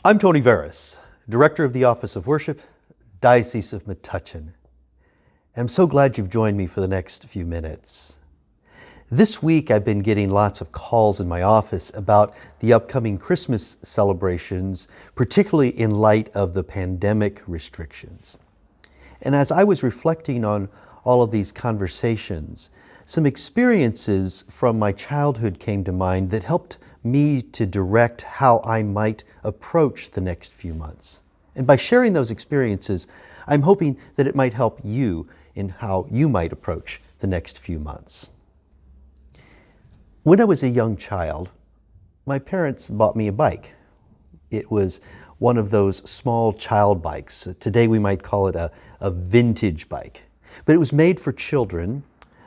I'm Tony Varas, Director of the Office of Worship, Diocese of Metuchen. I'm so glad you've joined me for the next few minutes. This week I've been getting lots of calls in my office about the upcoming Christmas celebrations, particularly in light of the pandemic restrictions. And as I was reflecting on all of these conversations, some experiences from my childhood came to mind that helped me to direct how I might approach the next few months. And by sharing those experiences, I'm hoping that it might help you in how you might approach the next few months. When I was a young child, my parents bought me a bike. It was one of those small child bikes. Today we might call it a vintage bike. But it was made for children,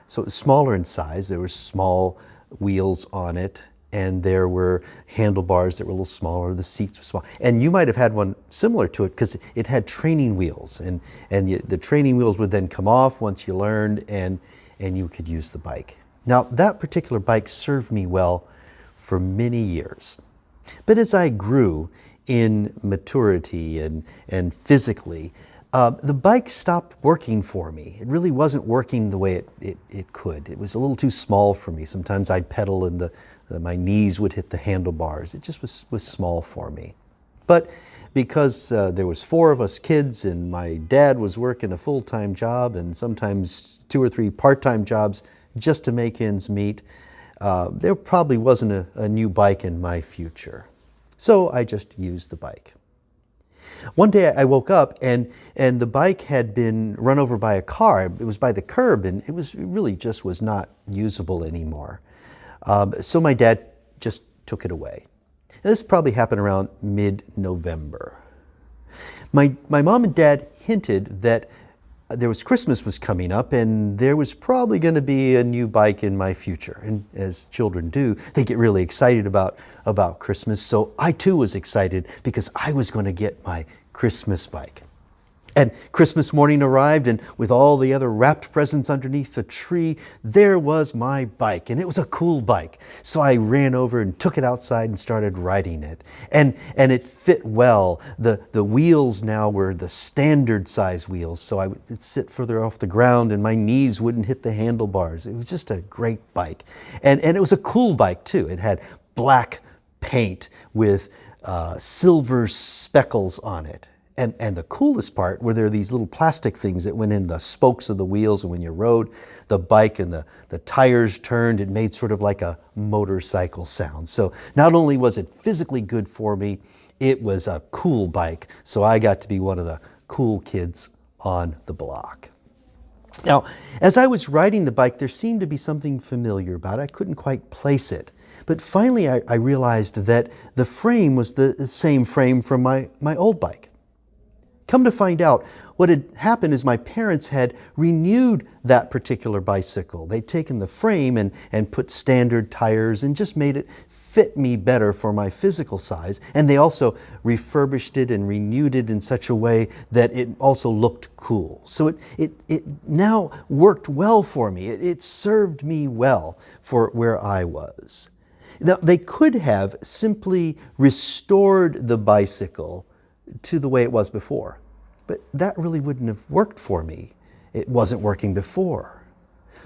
so it was smaller in size. There were small wheels on it, and there were handlebars that were a little smaller. The seats were small. And you might have had one similar to it because it had training wheels. And the training wheels would then come off once you learned, and you could use the bike. Now, that particular bike served me well for many years. But as I grew in maturity and physically, the bike stopped working for me. It really wasn't working the way it could. It was a little too small for me. Sometimes I'd pedal and my knees would hit the handlebars. It just was small for me. But because there was 4 of us kids and my dad was working a full-time job and sometimes 2 or 3 part-time jobs just to make ends meet, there probably wasn't a new bike in my future. So I just used the bike. One day I woke up and the bike had been run over by a car. It was by the curb and it really just was not usable anymore. So my dad just took it away. And this probably happened around mid-November. My mom and dad hinted that Christmas was coming up and there was probably going to be a new bike in my future. And as children do, they get really excited about Christmas. So I too was excited because I was going to get my Christmas bike. And Christmas morning arrived, and with all the other wrapped presents underneath the tree, there was my bike. And it was a cool bike. So I ran over and took it outside and started riding it. And it fit well. The wheels now were the standard size wheels, so I would sit further off the ground and my knees wouldn't hit the handlebars. It was just a great bike. And it was a cool bike too. It had black paint with silver speckles on it. And the coolest part were there these little plastic things that went in the spokes of the wheels, and when you rode the bike and the tires turned, it made sort of like a motorcycle sound. So not only was it physically good for me, it was a cool bike. So I got to be one of the cool kids on the block. Now, as I was riding the bike, there seemed to be something familiar about it. I couldn't quite place it. But finally I realized that the frame was the same frame from my old bike. Come to find out, what had happened is my parents had renewed that particular bicycle. They'd taken the frame and put standard tires and just made it fit me better for my physical size. And they also refurbished it and renewed it in such a way that it also looked cool. So it now worked well for me. It served me well for where I was. Now, they could have simply restored the bicycle to the way it was before. But that really wouldn't have worked for me. It wasn't working before.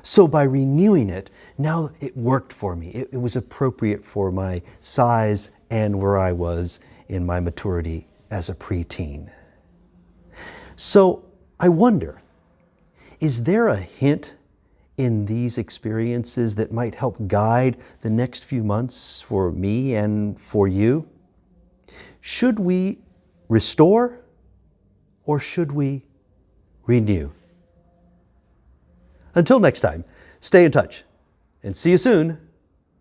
So by renewing it, now it worked for me. It was appropriate for my size and where I was in my maturity as a preteen. So I wonder, is there a hint in these experiences that might help guide the next few months for me and for you? Should we restore or should we renew? Until next time, stay in touch and see you soon.